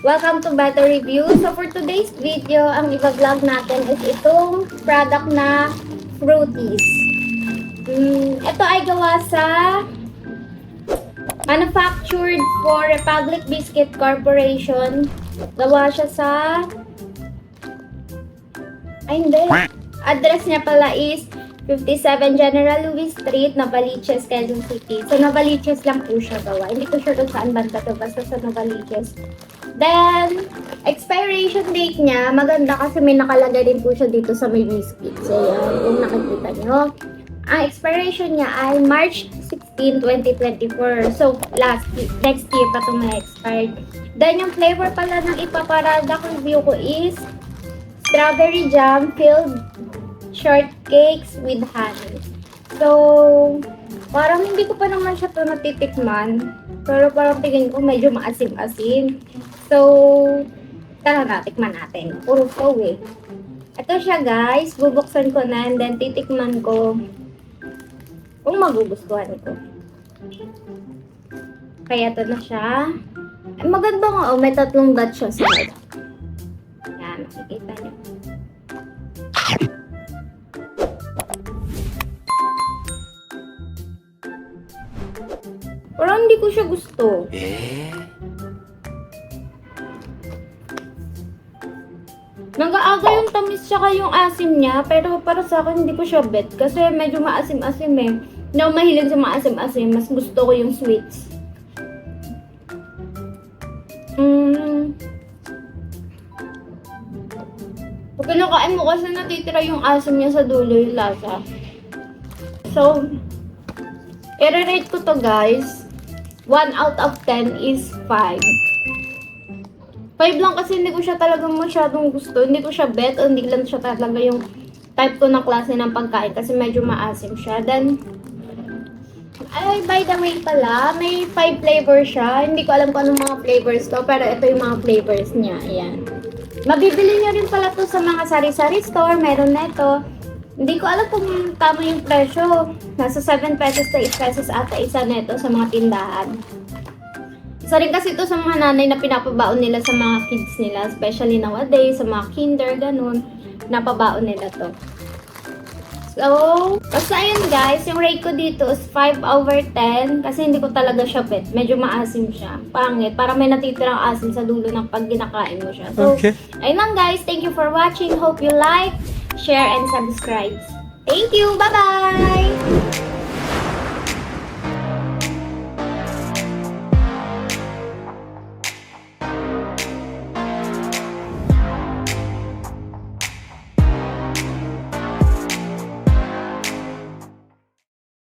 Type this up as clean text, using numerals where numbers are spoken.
Welcome to Better Review. So for today's video, ang i-vlog natin is itong product na Fruities. Ito ay gawa sa manufactured for Republic Biscuit Corporation. Gawa siya sa address niya pala is 57 General Louis Street, Novaliches, Quezon City. So, Novaliches lang po siya gawa. Hindi ko sure kung saan banda to. Basta sa Novaliches. Then, expiration date niya, maganda kasi may nakalagay din po siya dito sa may biscuit. So, yan, kung nakikita nyo. Ang expiration niya ay March 16, 2024. So, next year pa ito ma-expired. Then, yung flavor pala ng ipaparada review ko is strawberry jam filled shortcakes with honey. So, parang hindi ko pa naman siya ito natitikman. Pero parang tingin ko medyo maasim-asim. So, tara na, tikman natin. Puro flow eh. Ito siya guys, bubuksan ko na and then titikman ko kung magugustuhan ko. Kaya ito na siya. Ay, maganda nga may tatlong dot siya sa loob. Yan, makikita niyo. Parang hindi ko siya gusto. Nag-aaga yung tamis tsaka yung asim niya, pero para sa akin hindi ko siya bet kasi medyo maasim-asim eh. Hindi ako mahilig sa maasim-asim, mas gusto ko yung sweets. Pag kinakain mo kasi natitira yung asim niya sa dulo yung lasa. So, i-rate ko to guys. 1 out of 10 is 5. 5 lang kasi hindi ko siya talagang masyadong gusto. Hindi ko siya bet o hindi lang siya talaga yung type ko na klase ng pagkain kasi medyo maasim siya. Then, ay, by the way pala, may 5 flavors siya. Hindi ko alam kung anong mga flavors to, pero ito yung mga flavors niya. Ayan. Mabibili nyo rin pala to sa mga sari-sari store. Meron na ito. Hindi ko alam kung tama yung presyo. Nasa 7 pesos to 8 pesos ata isa neto sa mga tindahan. Isa rin kasi ito sa mga nanay na pinapabaon nila sa mga kids nila. Especially nowadays, sa mga kinder, ganun. Pinapabaon nila to. So, basta ayun guys, yung rate ko dito is 5 over 10. Kasi hindi ko talaga siya bet. Medyo maasim siya. Pangit. Parang may natitirang asim sa dulo ng pag ginakain mo siya. So, ayun lang guys. Thank you for watching. Hope you like, share, and subscribe. Thank you! Bye-bye!